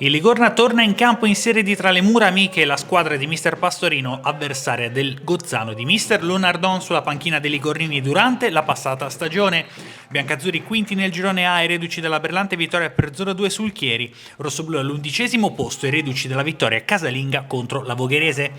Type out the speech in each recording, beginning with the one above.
Il Ligorna torna in campo in Serie D tra le mura amiche e la squadra di mister Pastorino, avversaria del Gozzano di mister Lonardon sulla panchina dei Ligornini durante la passata stagione. Biancazzurri quinti nel girone A e reduci dalla brillante vittoria per 0-2 sul Chieri, rossoblù all'11° posto e reduci dalla vittoria casalinga contro la Vogherese.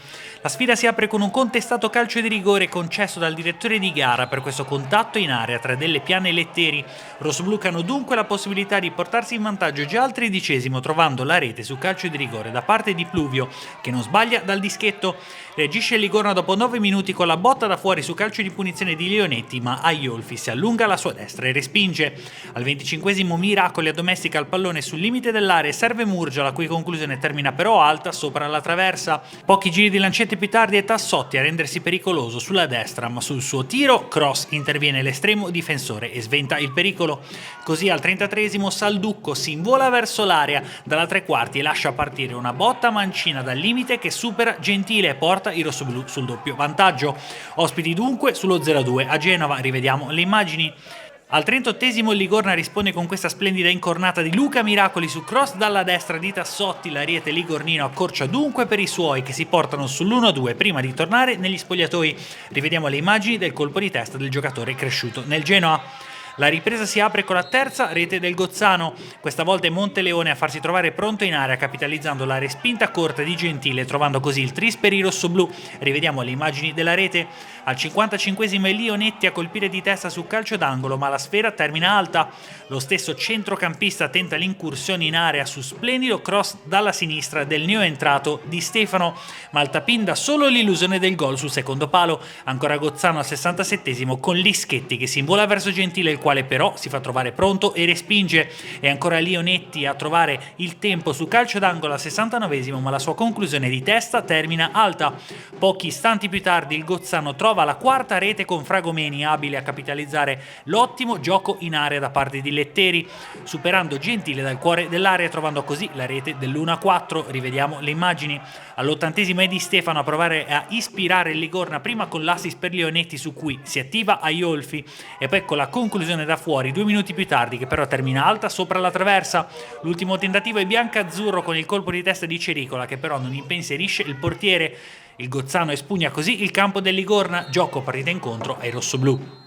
La sfida si apre con un contestato calcio di rigore concesso dal direttore di gara per questo contatto in area tra delle piane Letteri. Rossoblù che hanno dunque la possibilità di portarsi in vantaggio già al 13° trovando la rete su calcio di rigore da parte di Pluvio, che non sbaglia dal dischetto. Reagisce il Ligorna dopo 9 minuti con la botta da fuori su calcio di punizione di Leonetti, ma Aiolfi si allunga alla sua destra e respinge. Al 25° Miracoli addomestica il pallone sul limite dell'area e serve Murgia, la cui conclusione termina però alta sopra la traversa. Pochi giri di lancette più tardi è Tassotti a rendersi pericoloso sulla destra, ma sul suo tiro cross interviene l'estremo difensore e sventa il pericolo. Così al 33° Salducco si invola verso l'area dalla tre quarti e lascia partire una botta mancina dal limite che supera Gentile e porta i rossoblù sul doppio vantaggio. Ospiti dunque sullo 0-2 a Genova, rivediamo le immagini. Al 38° il Ligorna risponde con questa splendida incornata di Luca Miracoli su cross dalla destra di Tassotti, l'ariete ligornino accorcia dunque per i suoi che si portano sull'1-2 prima di tornare negli spogliatoi. Rivediamo le immagini del colpo di testa del giocatore cresciuto nel Genoa. La ripresa si apre con la terza rete del Gozzano, questa volta è Monteleone a farsi trovare pronto in area capitalizzando la respinta corta di Gentile trovando così il tris per i rossoblù. Rivediamo le immagini della rete. Al 55° è Leonetti a colpire di testa su calcio d'angolo ma la sfera termina alta. Lo stesso centrocampista tenta l'incursione in area su splendido cross dalla sinistra del neoentrato Di Stefano, ma il Tapin dà solo l'illusione del gol sul secondo palo. Ancora Gozzano al 67° con Lischetti che si invola verso Gentile, il quale però si fa trovare pronto e respinge. E ancora Leonetti a trovare il tempo su calcio d'angolo al 69°, ma la sua conclusione di testa termina alta. Pochi istanti più tardi il Gozzano trova la quarta rete con Fragomeni abile a capitalizzare l'ottimo gioco in area da parte di Letteri, superando Gentile dal cuore dell'area e trovando così la rete dell'1-4. Rivediamo le immagini. All'80° è Di Stefano a provare a ispirare il Ligorna prima con l'assist per Leonetti su cui si attiva Aiolfi e poi con la conclusione da fuori 2 minuti più tardi che però termina alta sopra la traversa. L'ultimo tentativo è biancazzurro con il colpo di testa di Cericola che però non impensierisce il portiere. Il Gozzano espugna così il campo del Ligorna, gioco partita incontro ai rossoblù.